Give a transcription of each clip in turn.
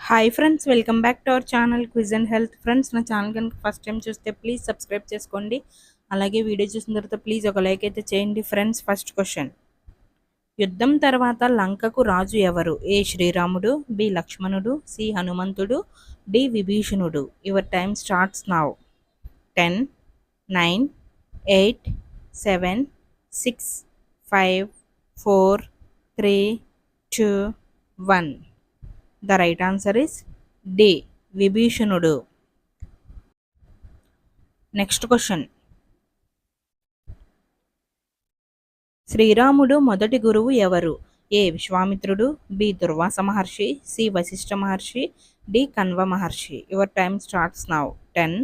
Hi friends, welcome back to our channel quiz and health. Friends, నా channel కనుక first time చూస్తే please subscribe చేసుకోండి. అలాగే video చూసిన తర్వాత ప్లీజ్ ఒక లైక్ అయితే చేయండి. ఫ్రెండ్స్, ఫస్ట్ క్వశ్చన్: యుద్ధం తర్వాత లంకకు రాజు ఎవరు? ఏ శ్రీరాముడు, బి లక్ష్మణుడు, సి హనుమంతుడు, డి విభీషణుడు. Your time starts now. 10, 9, 8, 7, 6, 5, 4, 3, 2, 1. The right answer is D. విభీషణుడు. నెక్స్ట్ క్వశ్చన్: శ్రీరాముడు మొదటి గురువు ఎవరు? ఏ విశ్వామిత్రుడు, బి దుర్వాస మహర్షి, సి వశిష్ఠ మహర్షి, డి కన్వ మహర్షి. Your time starts now. 10,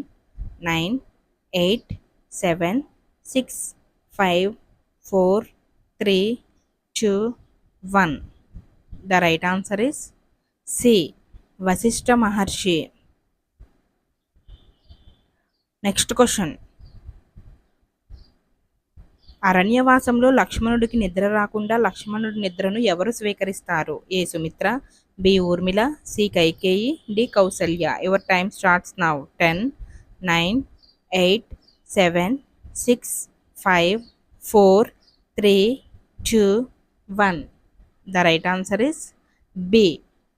9, 8, 7, 6, 5, 4, 3, 2, 1. The right answer is C Vashishtha Maharshi. Next question: అరణ్యవాసంలో లక్ష్మణుడికి నిద్ర రాకుండా లక్ష్మణుడి నిద్రను ఎవరు స్వీకరిస్తారు? A Sumitra, B Urmila, C Kaikeyi, D Kausalya. Your time starts now. 10, 9, 8, 7, 6, 5, 4, 3, 2, 1. The right answer is B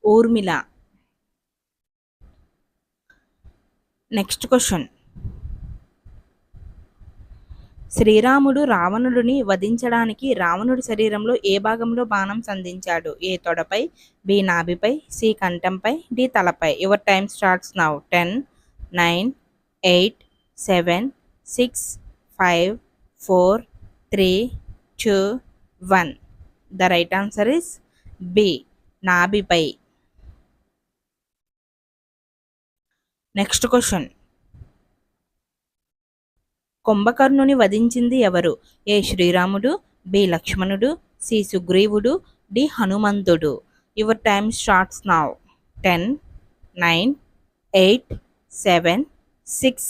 Urmila. Next question: శ్రీరాముడు రావణుడిని వధించడానికి రావణుడి శరీరంలో ఏ భాగంలో బాణం సంధించాడు? ఏ తొడపై, బి నాభిపై, సి కంఠంపై, డి తలపై. Your time starts now. 10, 9, 8, 7, 6, 5, 4, 3, 2, 1. The right answer is B నాభిపై. నెక్స్ట్ క్వశ్చన్: కుంభకర్ణుని వధించింది ఎవరు? ఏ శ్రీరాముడు, బి లక్ష్మణుడు, సి సుగ్రీవుడు, డి హనుమంతుడు. Your time starts now. 10, 9, 8, 7, 6,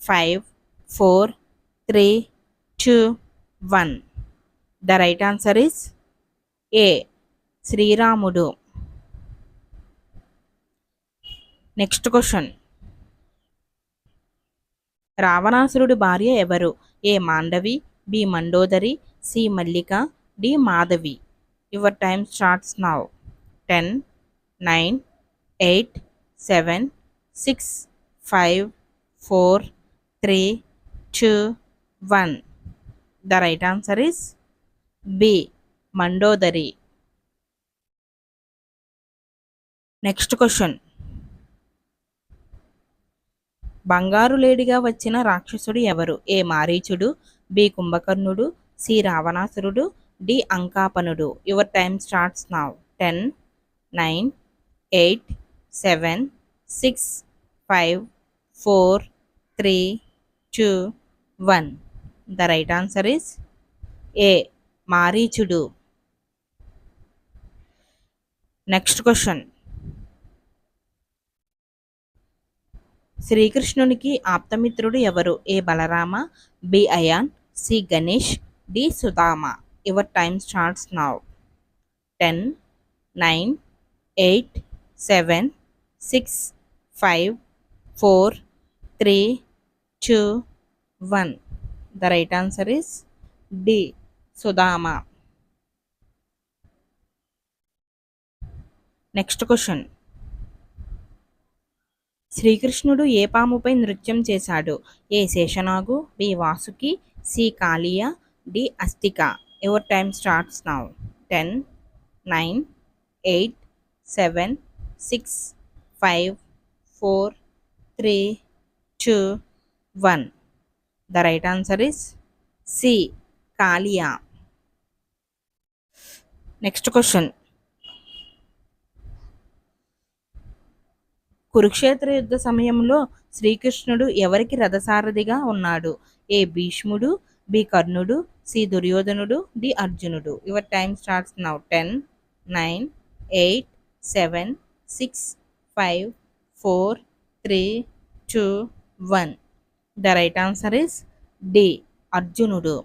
5, 4, 3, 2, 1. The right answer is A శ్రీరాముడు. నెక్స్ట్ క్వశ్చన్: రావణాసురుడి భార్య ఎవరు? A Mandavi, B Mandodari, C Mallika, D Madhavi. Your time starts now. 10, 9, 8, 7, 6, 5, 4, 3, 2, 1. The right answer is B Mandodari. Next question: బంగారు లేడిగా వచ్చిన రాక్షసుడు ఎవరు? ఏ మారీచుడు, బి కుంభకర్ణుడు, సి రావణాసురుడు, డి అంకాపనుడు. Your time starts now. 10, 9, 8, 7, 6, 5, 4, 3, 2, 1. The right answer is A మారీచుడు. నెక్స్ట్ క్వశ్చన్: శ్రీకృష్ణునికి ఆప్తమిత్రుడు ఎవరు? A Balarama, B Ayan, C Ganesh, D Sudhama. Your time starts now. 10, 9, 8, 7, 6, 5, 4, 3, 2, 1. The right answer is D Sudhama. Next question: శ్రీకృష్ణుడు ఏ పాముపై నృత్యం చేశాడు? A Sheshanag, B Vasuki, C Kaliya, D Astika. Your time starts now. 10, 9, 8, 7, 6, 5, 4, 3, 2, 1. The right answer is C Kaliya. Next question: కురుక్షేత్ర యుద్ధ సమయంలో శ్రీకృష్ణుడు ఎవరికి రథసారథిగా ఉన్నాడు? ఏ భీష్ముడు, బి కర్ణుడు, సి దుర్యోధనుడు, డి అర్జునుడు. Your time starts now. 10, 9, 8, 7, 6, 5, 4, 3, 2, 1. The right answer is D అర్జునుడు.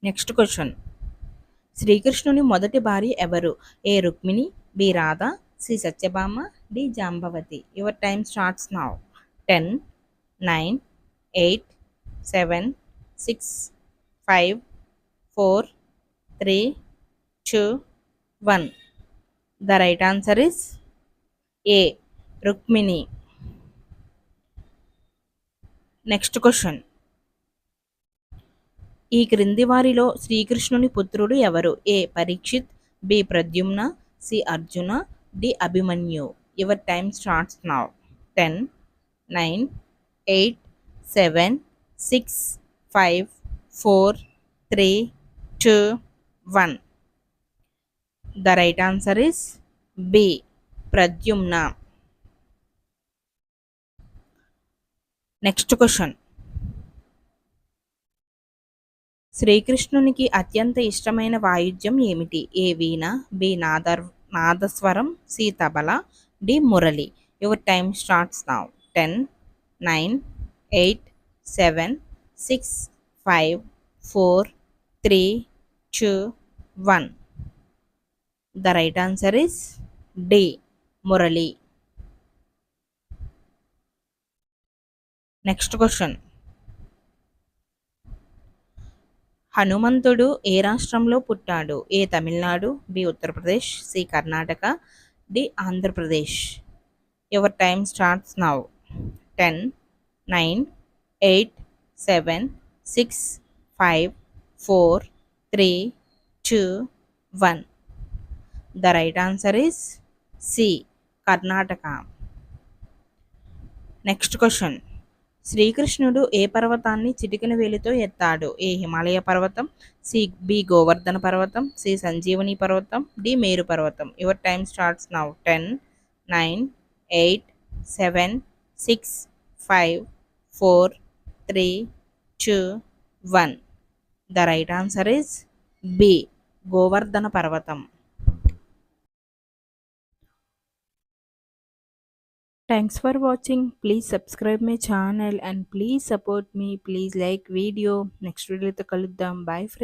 నెక్స్ట్ క్వశ్చన్: శ్రీకృష్ణుని మొదటి భార్య ఎవరు? A Rukmini, B Radha, C Satyabhama, D Jambavati. Your time starts now. 10, 9, 8, 7, 6, 5, 4, 3, 2, 1. The right answer is A. Rukmini. Next question. ఈ క్రింది వారిలో శ్రీకృష్ణుని పుత్రుడు ఎవరు? A Parikshit, B Pradyumna, C Arjuna, D Abhimanyu. Your time starts now. 10, 9, 8, 7, 6, 5, 4, 3, 2, 1. The right answer is B. Pradyumna. Next question. శ్రీకృష్ణునికి అత్యంత ఇష్టమైన వాయిద్యం ఏమిటి? A veena, B nadaswaram, C tabla, D మురళి. Your time starts now. 10, 9, 8, 7, 6, 5, 4, 3, 2, 1. The right answer is D. మురళి. Next question. హనుమంతుడు ఏ రాష్ట్రంలో పుట్టాడు? A Tamil Nadu, B Uttar Pradesh, C Karnataka, D Andhra Pradesh. Your time starts now. 10, 9, 8, 7, 6, 5, 4, 3, 2, 1. The right answer is C. Karnataka. Next question. శ్రీకృష్ణుడు ఏ పర్వతాన్ని చిటికెన వేలితో ఎత్తాడు? ఏ హిమాలయ పర్వతం, బి గోవర్ధన పర్వతం, సి సంజీవని పర్వతం, డి మేరు పర్వతం. Your time starts now. 10, 9, 8, 7, 6, 5, 4, 3, 2, 1. The right answer is B. Govardhana పర్వతం. Thanks for watching. Please subscribe my channel and please support me. Please like video. Next video to kaluddam. Bye friends.